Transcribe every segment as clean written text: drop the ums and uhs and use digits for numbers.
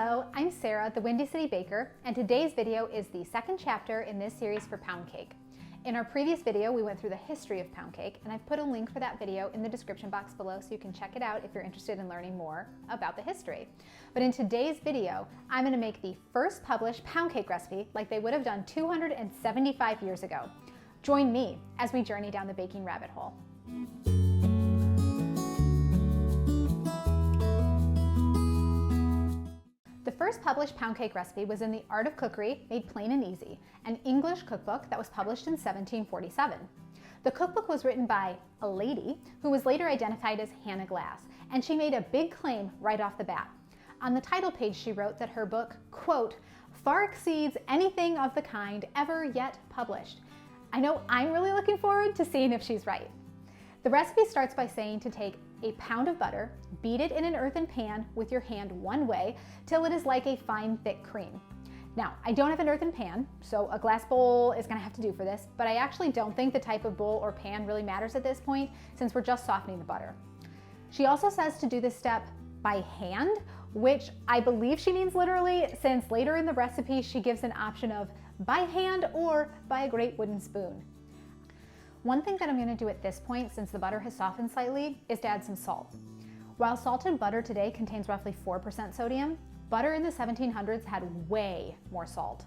Hello, I'm Sarah, the Windy City Baker, and today's video is the second chapter in this series for pound cake. In our previous video, we went through the history of pound cake, and I've put a link for that video in the description box below so you can check it out if you're interested in learning more about the history. But in today's video, I'm going to make the first published pound cake recipe like they would have done 275 years ago. Join me as we journey down the baking rabbit hole. The first published pound cake recipe was in The Art of Cookery, Made Plain and Easy, an English cookbook that was published in 1747. The cookbook was written by a lady who was later identified as Hannah Glasse, and she made a big claim right off the bat. On the title page, she wrote that her book, quote, far exceeds anything of the kind ever yet published. I know I'm really looking forward to seeing if she's right. The recipe starts by saying to take a pound of butter, beat it in an earthen pan with your hand one way till it is like a fine thick cream. Now, I don't have an earthen pan, so a glass bowl is gonna have to do for this, but I actually don't think the type of bowl or pan really matters at this point since we're just softening the butter. She also says to do this step by hand, which I believe she means literally, since later in the recipe she gives an option of by hand or by a great wooden spoon. One thing that I'm going to do at this point, since the butter has softened slightly, is to add some salt. While salted butter today contains roughly 4% sodium, butter in the 1700s had way more salt.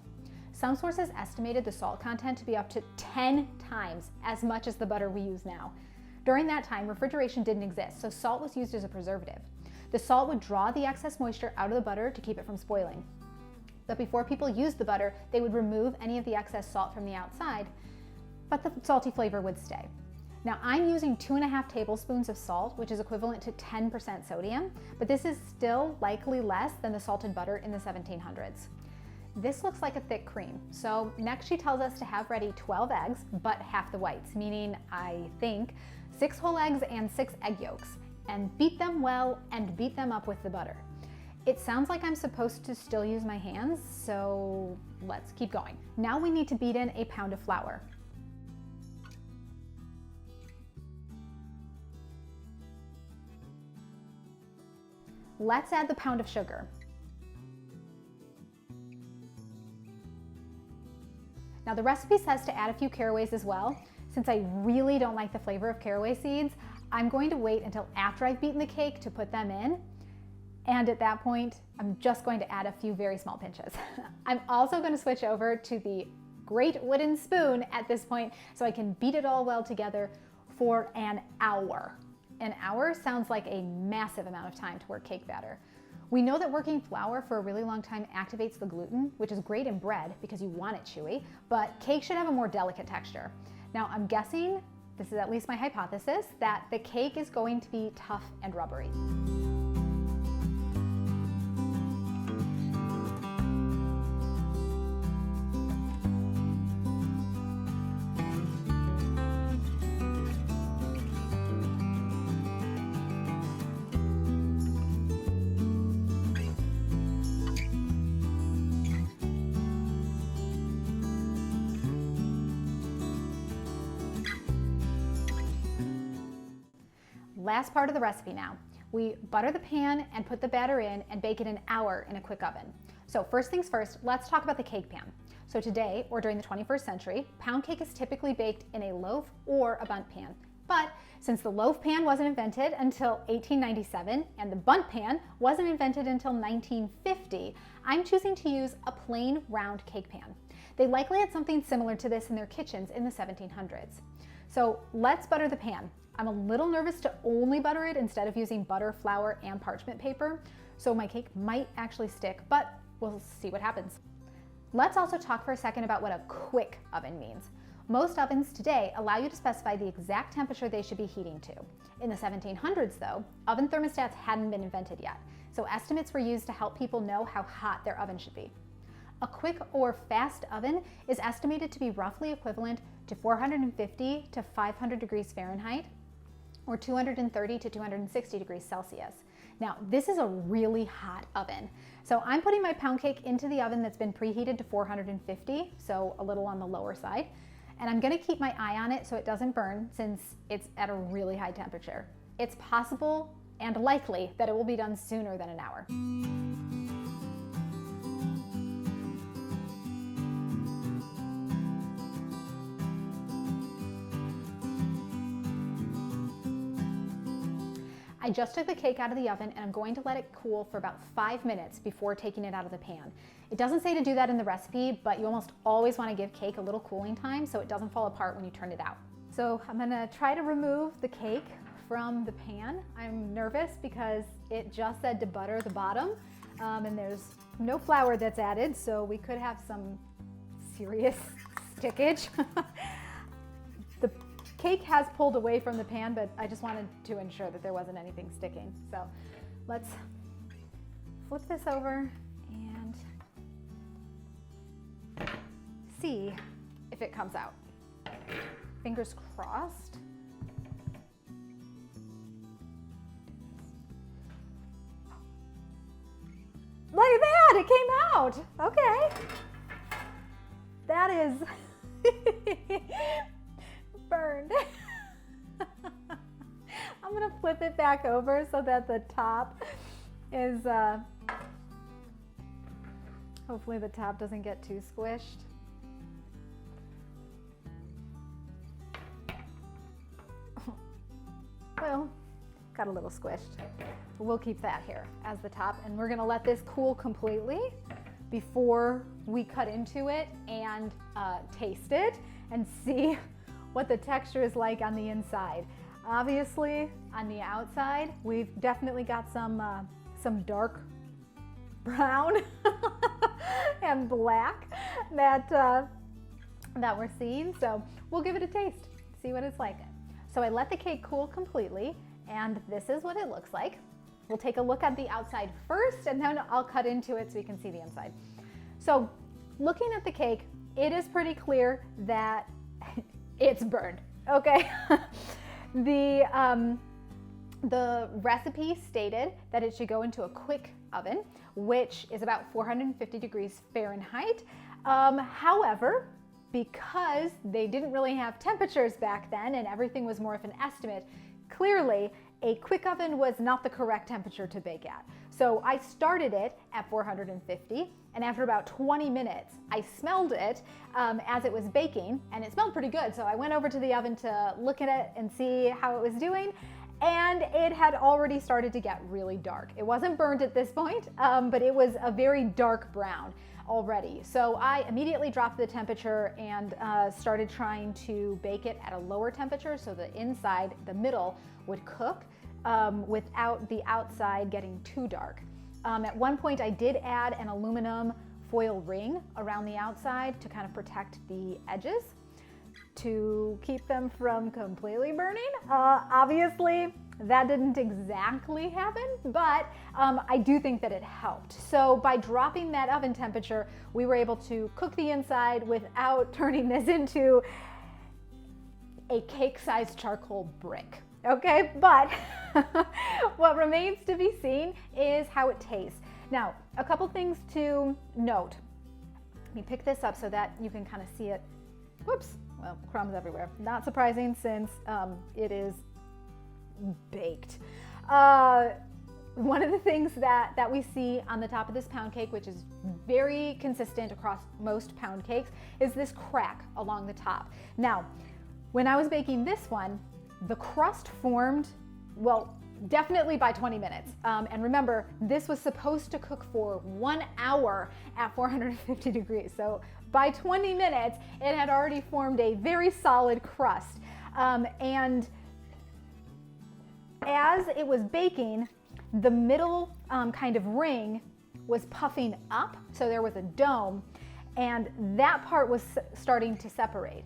Some sources estimated the salt content to be up to 10 times as much as the butter we use now. During that time, refrigeration didn't exist, so salt was used as a preservative. The salt would draw the excess moisture out of the butter to keep it from spoiling. But before people used the butter, they would remove any of the excess salt from the outside, but the salty flavor would stay. Now I'm using 2.5 tablespoons of salt, which is equivalent to 10% sodium, but this is still likely less than the salted butter in the 1700s. This looks like a thick cream. So next she tells us to have ready 12 eggs, but half the whites, meaning I think 6 whole eggs and 6 egg yolks, and beat them well and beat them up with the butter. It sounds like I'm supposed to still use my hands, so let's keep going. Now we need to beat in a pound of flour. Let's add the pound of sugar. Now the recipe says to add a few caraways as well. Since I really don't like the flavor of caraway seeds, I'm going to wait until after I've beaten the cake to put them in. And at that point, I'm just going to add a few very small pinches. I'm also going to switch over to the great wooden spoon at this point so I can beat it all well together for an hour. An hour sounds like a massive amount of time to work cake batter. We know that working flour for a really long time activates the gluten, which is great in bread because you want it chewy, but cake should have a more delicate texture. Now I'm guessing, this is at least my hypothesis, that the cake is going to be tough and rubbery. Last part of the recipe now. We butter the pan and put the batter in and bake it an hour in a quick oven. So first things first, let's talk about the cake pan. So today, or during the 21st century, pound cake is typically baked in a loaf or a bundt pan. But since the loaf pan wasn't invented until 1897 and the bundt pan wasn't invented until 1950, I'm choosing to use a plain round cake pan. They likely had something similar to this in their kitchens in the 1700s. So let's butter the pan. I'm a little nervous to only butter it instead of using butter, flour, and parchment paper, so my cake might actually stick, but we'll see what happens. Let's also talk for a second about what a quick oven means. Most ovens today allow you to specify the exact temperature they should be heating to. In the 1700s though, oven thermostats hadn't been invented yet, so estimates were used to help people know how hot their oven should be. A quick or fast oven is estimated to be roughly equivalent to 450 to 500 degrees Fahrenheit, or 230 to 260 degrees Celsius. Now, this is a really hot oven. So I'm putting my pound cake into the oven that's been preheated to 450, so a little on the lower side. And I'm gonna keep my eye on it so it doesn't burn since it's at a really high temperature. It's possible and likely that it will be done sooner than an hour. I just took the cake out of the oven and I'm going to let it cool for about 5 minutes before taking it out of the pan. It doesn't say to do that in the recipe, but you almost always want to give cake a little cooling time so it doesn't fall apart when you turn it out. So I'm gonna try to remove the cake from the pan. I'm nervous because it just said to butter the bottom, and there's no flour that's added, so we could have some serious stickage. The cake has pulled away from the pan, but I just wanted to ensure that there wasn't anything sticking. So let's flip this over and see if it comes out. Fingers crossed. Look at that, it came out. Okay. That is burned. I'm gonna flip it back over so that the top is, hopefully the top doesn't get too squished. Well, got a little squished. We'll keep that here as the top, and we're gonna let this cool completely before we cut into it and taste it and see what the texture is like on the inside. Obviously, on the outside, we've definitely got some dark brown and black that we're seeing. So we'll give it a taste, see what it's like. So I let the cake cool completely, and this is what it looks like. We'll take a look at the outside first, and then I'll cut into it so you can see the inside. So looking at the cake, it is pretty clear that it's burned, okay? The recipe stated that it should go into a quick oven, which is about 450 degrees Fahrenheit. However, because they didn't really have temperatures back then and everything was more of an estimate, clearly a quick oven was not the correct temperature to bake at. So I started it at 450, and after about 20 minutes, I smelled it as it was baking, and it smelled pretty good. So I went over to the oven to look at it and see how it was doing, and it had already started to get really dark. It wasn't burned at this point, but it was a very dark brown already. So I immediately dropped the temperature and started trying to bake it at a lower temperature so the inside, the middle, would cook without the outside getting too dark. At one point I did add an aluminum foil ring around the outside to kind of protect the edges to keep them from completely burning. Obviously that didn't exactly happen, but I do think that it helped. So by dropping that oven temperature, we were able to cook the inside without turning this into a cake-sized charcoal brick. Okay, but what remains to be seen is how it tastes. Now, a couple things to note. Let me pick this up so that you can kind of see it. Whoops, well, crumbs everywhere. Not surprising since it is baked. One of the things that we see on the top of this pound cake, which is very consistent across most pound cakes, is this crack along the top. Now, when I was baking this one, the crust formed, well, definitely by 20 minutes. And remember, this was supposed to cook for 1 hour at 450 degrees. So by 20 minutes, it had already formed a very solid crust. And as it was baking, the middle kind of ring was puffing up, so there was a dome, and that part was starting to separate.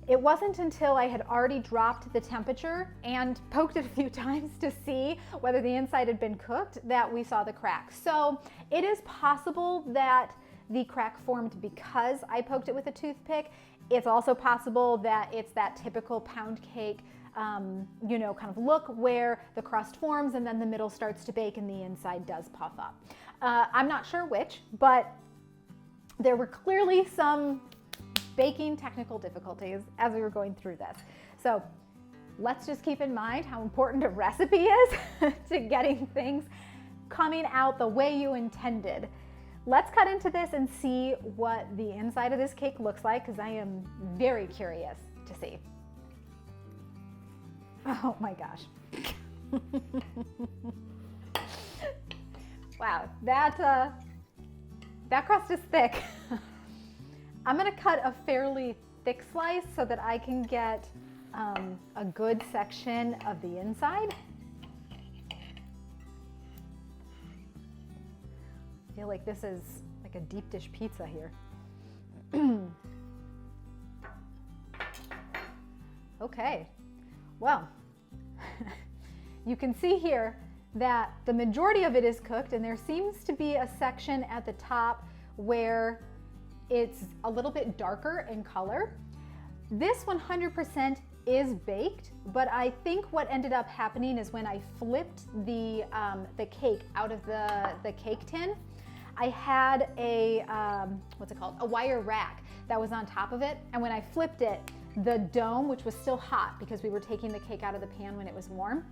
It wasn't until I had already dropped the temperature and poked it a few times to see whether the inside had been cooked that we saw the crack. So it is possible that the crack formed because I poked it with a toothpick. It's also possible that it's that typical pound cake you know, kind of look where the crust forms and then the middle starts to bake and the inside does puff up. I'm not sure which, but there were clearly some baking technical difficulties as we were going through this. So let's just keep in mind how important a recipe is to getting things coming out the way you intended. Let's cut into this and see what the inside of this cake looks like, because I am very curious to see. Oh my gosh. Wow, that crust is thick. I'm gonna cut a fairly thick slice so that I can get a good section of the inside. I feel like this is like a deep dish pizza here. Okay, well, you can see here that the majority of it is cooked, and there seems to be a section at the top where it's a little bit darker in color. This 100% is baked, but I think what ended up happening is when I flipped the cake out of the cake tin, I had a, what's it called? A wire rack that was on top of it, and when I flipped it, the dome, which was still hot because we were taking the cake out of the pan when it was warm,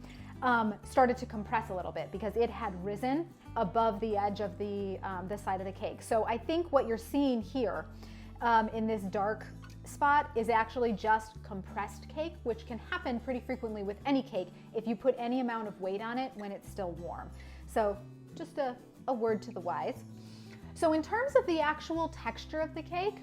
started to compress a little bit because it had risen above the edge of the side of the cake. So I think what you're seeing here in this dark spot is actually just compressed cake, which can happen pretty frequently with any cake if you put any amount of weight on it when it's still warm. So just a word to the wise. So in terms of the actual texture of the cake,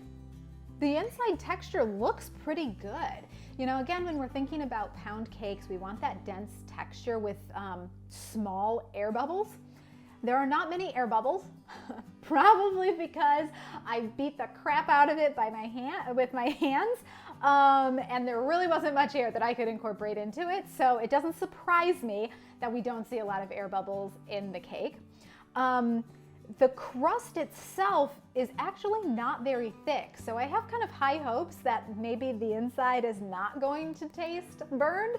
the inside texture looks pretty good. You know, again, when we're thinking about pound cakes, we want that dense texture with small air bubbles. There are not many air bubbles, probably because I beat the crap out of it with my hands, and there really wasn't much air that I could incorporate into it. So it doesn't surprise me that we don't see a lot of air bubbles in the cake. The crust itself is actually not very thick, so I have kind of high hopes that maybe the inside is not going to taste burned.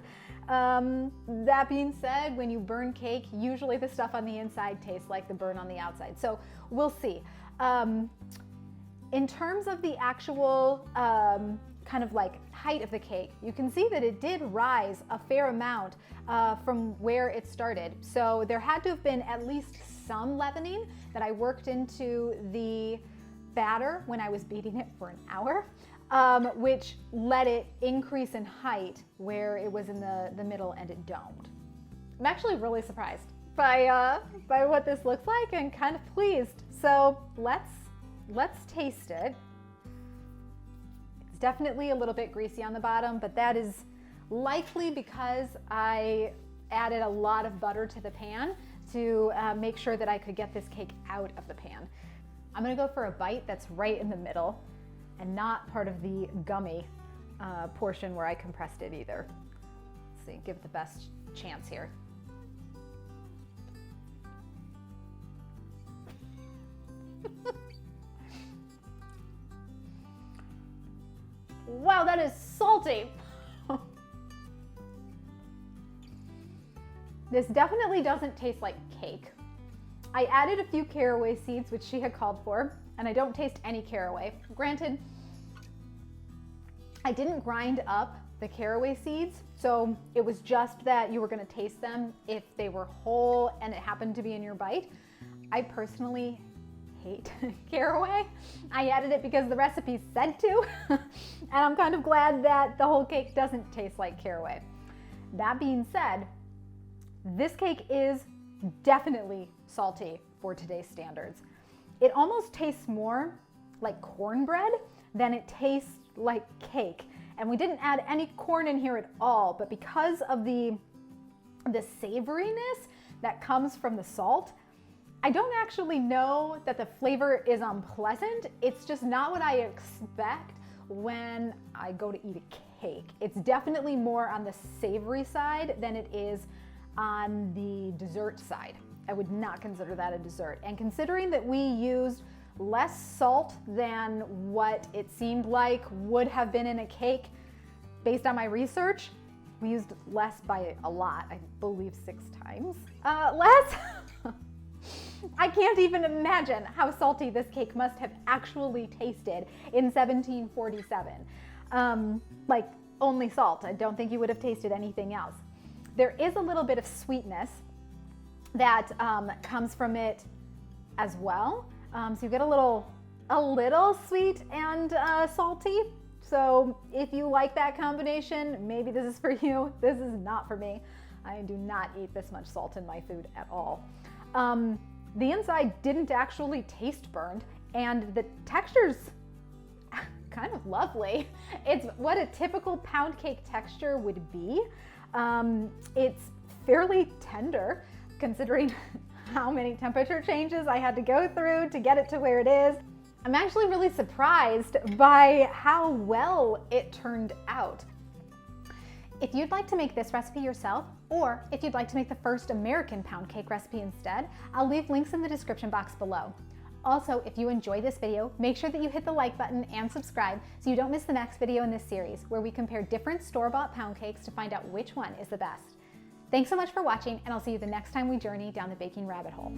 That being said, when you burn cake, usually the stuff on the inside tastes like the burn on the outside, so we'll see. In terms of the actual kind of like height of the cake, you can see that it did rise a fair amount from where it started. So there had to have been at least some leavening that I worked into the batter when I was beating it for an hour, which let it increase in height where it was in the middle and it domed. I'm actually really surprised by what this looks like and kind of pleased. So let's taste it. It's definitely a little bit greasy on the bottom, but that is likely because I added a lot of butter to the pan to make sure that I could get this cake out of the pan. I'm gonna go for a bite that's right in the middle and not part of the gummy portion where I compressed it either. Let's see, give it the best chance here. Wow, that is salty. This definitely doesn't taste like cake. I added a few caraway seeds, which she had called for, and I don't taste any caraway. Granted, I didn't grind up the caraway seeds, so it was just that you were gonna taste them if they were whole and it happened to be in your bite. I personally hate caraway. I added it because the recipe said to, and I'm kind of glad that the whole cake doesn't taste like caraway. That being said, this cake is definitely salty for today's standards. It almost tastes more like cornbread than it tastes like cake. And we didn't add any corn in here at all, but because of the savoriness that comes from the salt, I don't actually know that the flavor is unpleasant. It's just not what I expect when I go to eat a cake. It's definitely more on the savory side than it is on the dessert side. I would not consider that a dessert. And considering that we used less salt than what it seemed like would have been in a cake, based on my research, we used less by a lot, I believe 6 times less. I can't even imagine how salty this cake must have actually tasted in 1747. Like only salt. I don't think you would have tasted anything else. There is a little bit of sweetness that comes from it as well. So you get a little sweet and salty. So if you like that combination, maybe this is for you. This is not for me. I do not eat this much salt in my food at all. The inside didn't actually taste burned, and the texture's kind of lovely. It's what a typical pound cake texture would be. It's fairly tender, considering how many temperature changes I had to go through to get it to where it is. I'm actually really surprised by how well it turned out. If you'd like to make this recipe yourself, or if you'd like to make the first American pound cake recipe instead, I'll leave links in the description box below. Also, if you enjoyed this video, make sure that you hit the like button and subscribe so you don't miss the next video in this series where we compare different store-bought pound cakes to find out which one is the best. Thanks so much for watching, and I'll see you the next time we journey down the baking rabbit hole.